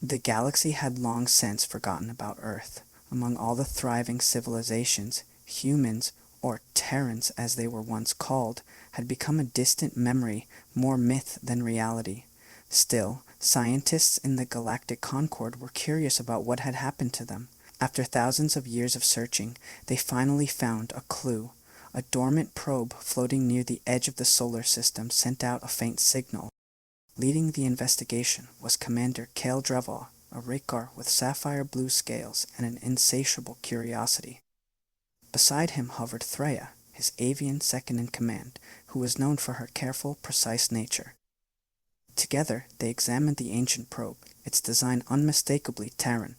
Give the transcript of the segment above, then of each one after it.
The galaxy had long since forgotten about Earth. Among all the thriving civilizations, humans, or Terrans as they were once called, had become a distant memory, more myth than reality. Still, scientists in the Galactic Concord were curious about what had happened to them. After thousands of years of searching, they finally found a clue. A dormant probe floating near the edge of the solar system sent out a faint signal. Leading the investigation was Commander Kale Drevall, a Rakar with sapphire blue scales and an insatiable curiosity. Beside him hovered Threya, his avian second-in-command, who was known for her careful, precise nature. Together, they examined the ancient probe, its design unmistakably Terran.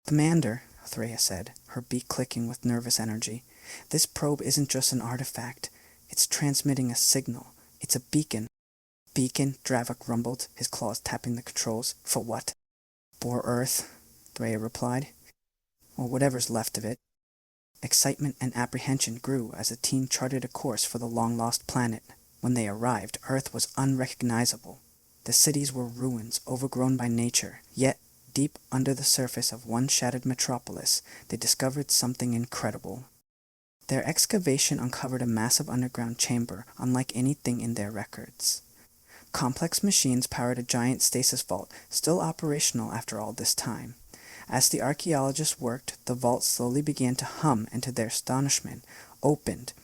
"Commander," Threya said, her beak clicking with nervous energy, "this probe isn't just an artifact. It's transmitting a signal. It's a beacon." "Beacon?" Dravok rumbled, his claws tapping the controls. "For what?" "For Earth," Threya replied. "Or whatever's left of it." Excitement and apprehension grew as the team charted a course for the long-lost planet. When they arrived, Earth was unrecognizable. The cities were ruins, overgrown by nature. Yet, deep under the surface of one shattered metropolis, they discovered something incredible. Their excavation uncovered a massive underground chamber, unlike anything in their records. Complex machines powered a giant stasis vault, still operational after all this time. As the archaeologists worked, the vault slowly began to hum and, to their astonishment, opened.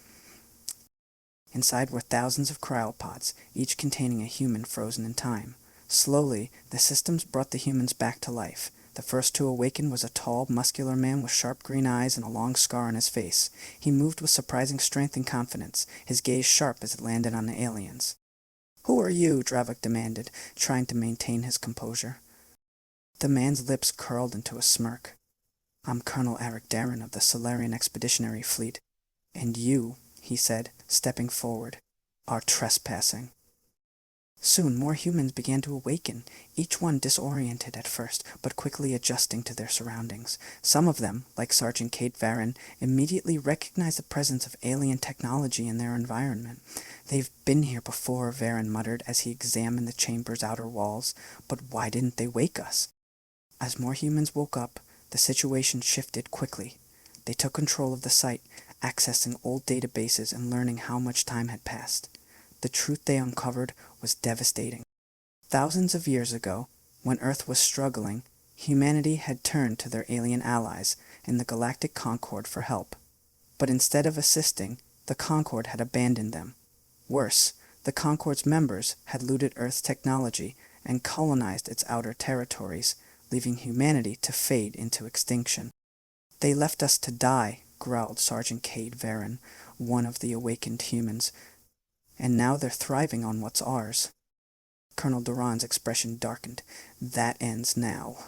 Inside were thousands of cryopods, each containing a human frozen in time. Slowly, the systems brought the humans back to life. The first to awaken was a tall, muscular man with sharp green eyes and a long scar on his face. He moved with surprising strength and confidence, his gaze sharp as it landed on the aliens. "Who are you?" Dravok demanded, trying to maintain his composure. The man's lips curled into a smirk. "I'm Colonel Eric Darren of the Solarian Expeditionary Fleet. And you," he said, stepping forward, "are trespassing." Soon more humans began to awaken, each one disoriented at first, but quickly adjusting to their surroundings. Some of them, like Sergeant Kate Varon, immediately recognized the presence of alien technology in their environment. "They've been here before," Varon muttered as he examined the chamber's outer walls. "But why didn't they wake us?" As more humans woke up, the situation shifted quickly. They took control of the site, accessing old databases and learning how much time had passed. The truth they uncovered was devastating. Thousands of years ago, when Earth was struggling, humanity had turned to their alien allies in the Galactic Concord for help. But instead of assisting, the Concord had abandoned them. Worse, the Concord's members had looted Earth's technology and colonized its outer territories, leaving humanity to fade into extinction. "They left us to die," growled Sergeant Cade Varon, one of the awakened humans. "And now they're thriving on what's ours." Colonel Duran's expression darkened. "That ends now."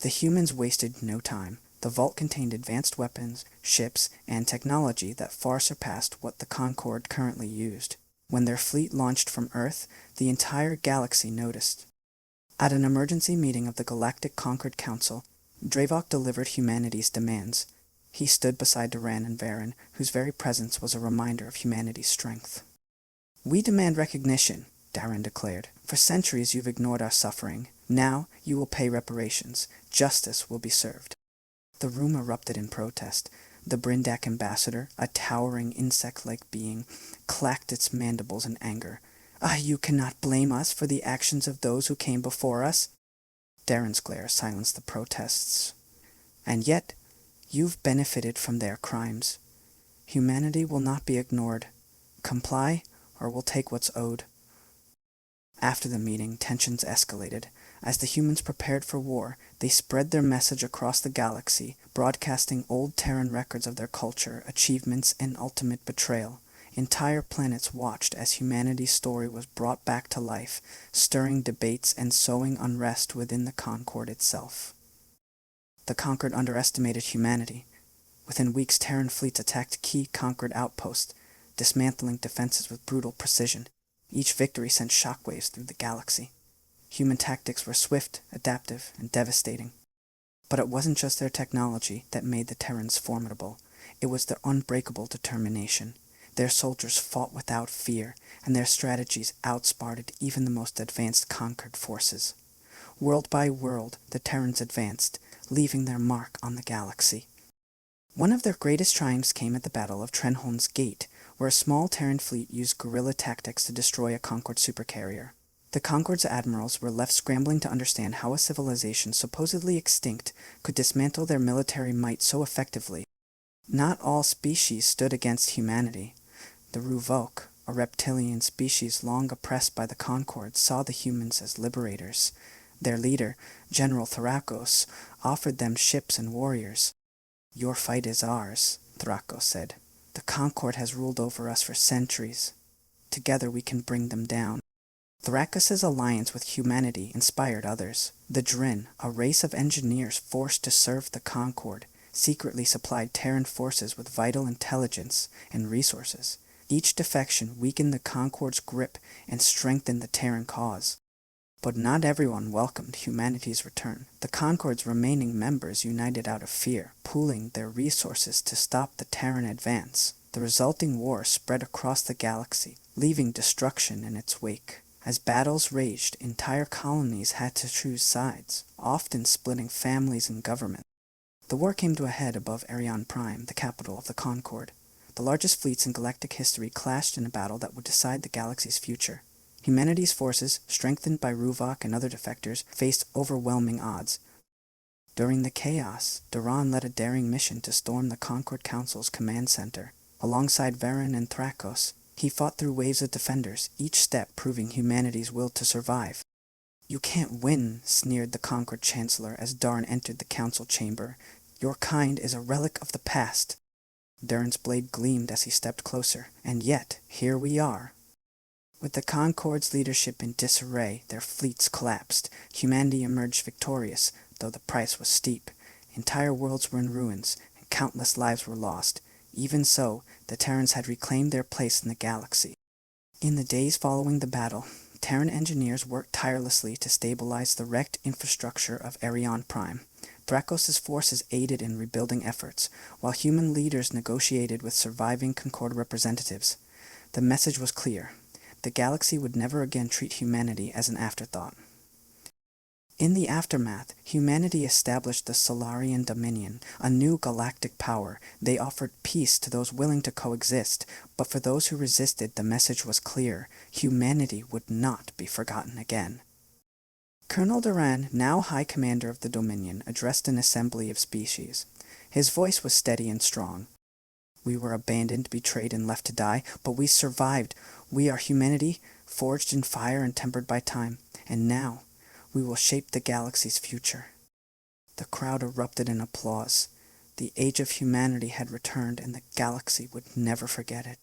The humans wasted no time. The vault contained advanced weapons, ships, and technology that far surpassed what the Concord currently used. When their fleet launched from Earth, the entire galaxy noticed. At an emergency meeting of the Galactic Concord Council, Dravok delivered humanity's demands. He stood beside Duran and Varon, whose very presence was a reminder of humanity's strength. "We demand recognition," Darren declared. "For centuries you've ignored our suffering. Now you will pay reparations. Justice will be served." The room erupted in protest. The Brindak ambassador, a towering insect-like being, clacked its mandibles in anger. You cannot blame us for the actions of those who came before us." Darren's glare silenced the protests. "And yet, you've benefited from their crimes. Humanity will not be ignored. Comply, or we'll take what's owed." After the meeting, tensions escalated. As the humans prepared for war, they spread their message across the galaxy, broadcasting old Terran records of their culture, achievements, and ultimate betrayal. Entire planets watched as humanity's story was brought back to life, stirring debates and sowing unrest within the Concord itself. The Concord underestimated humanity. Within weeks, Terran fleets attacked key Concord outposts, dismantling defenses with brutal precision. Each victory sent shockwaves through the galaxy. Human tactics were swift, adaptive, and devastating. But it wasn't just their technology that made the Terrans formidable. It was their unbreakable determination. Their soldiers fought without fear, and their strategies outsmarted even the most advanced Concord forces. World by world, the Terrans advanced, leaving their mark on the galaxy. One of their greatest triumphs came at the Battle of Trenholm's Gate, where a small Terran fleet used guerrilla tactics to destroy a Concord supercarrier. The Concord's admirals were left scrambling to understand how a civilization supposedly extinct could dismantle their military might so effectively. Not all species stood against humanity. The Ruvok, a reptilian species long oppressed by the Concord, saw the humans as liberators. Their leader, General Thrakos, offered them ships and warriors. "Your fight is ours," Thrakos said. "The Concord has ruled over us for centuries. Together we can bring them down." Thrakos' alliance with humanity inspired others. The Drin, a race of engineers forced to serve the Concord, secretly supplied Terran forces with vital intelligence and resources. Each defection weakened the Concord's grip and strengthened the Terran cause. But not everyone welcomed humanity's return. The Concord's remaining members united out of fear, pooling their resources to stop the Terran advance. The resulting war spread across the galaxy, leaving destruction in its wake. As battles raged, entire colonies had to choose sides, often splitting families and government. The war came to a head above Arion Prime, the capital of the Concord. The largest fleets in galactic history clashed in a battle that would decide the galaxy's future. Humanity's forces, strengthened by Ruvok and other defectors, faced overwhelming odds. During the chaos, Duran led a daring mission to storm the Concord Council's command center. Alongside Varen and Thrakos, he fought through waves of defenders, each step proving humanity's will to survive. "You can't win," sneered the Concord Chancellor as Darn entered the council chamber. "Your kind is a relic of the past." Darn's blade gleamed as he stepped closer, and yet, here we are. With the Concord's leadership in disarray, their fleets collapsed. Humanity emerged victorious, though the price was steep. Entire worlds were in ruins, and countless lives were lost. Even so, the Terrans had reclaimed their place in the galaxy. In the days following the battle, Terran engineers worked tirelessly to stabilize the wrecked infrastructure of Arion Prime. Thrakos' forces aided in rebuilding efforts, while human leaders negotiated with surviving Concord representatives. The message was clear. The galaxy would never again treat humanity as an afterthought. In the aftermath, humanity established the Solarian Dominion, a new galactic power. They offered peace to those willing to coexist, but for those who resisted, the message was clear. Humanity would not be forgotten again. Colonel Duran, now High Commander of the Dominion, addressed an assembly of species. His voice was steady and strong. "We were abandoned, betrayed, and left to die, but we survived. We are humanity, forged in fire and tempered by time, and now we will shape the galaxy's future." The crowd erupted in applause. The age of humanity had returned, and the galaxy would never forget it.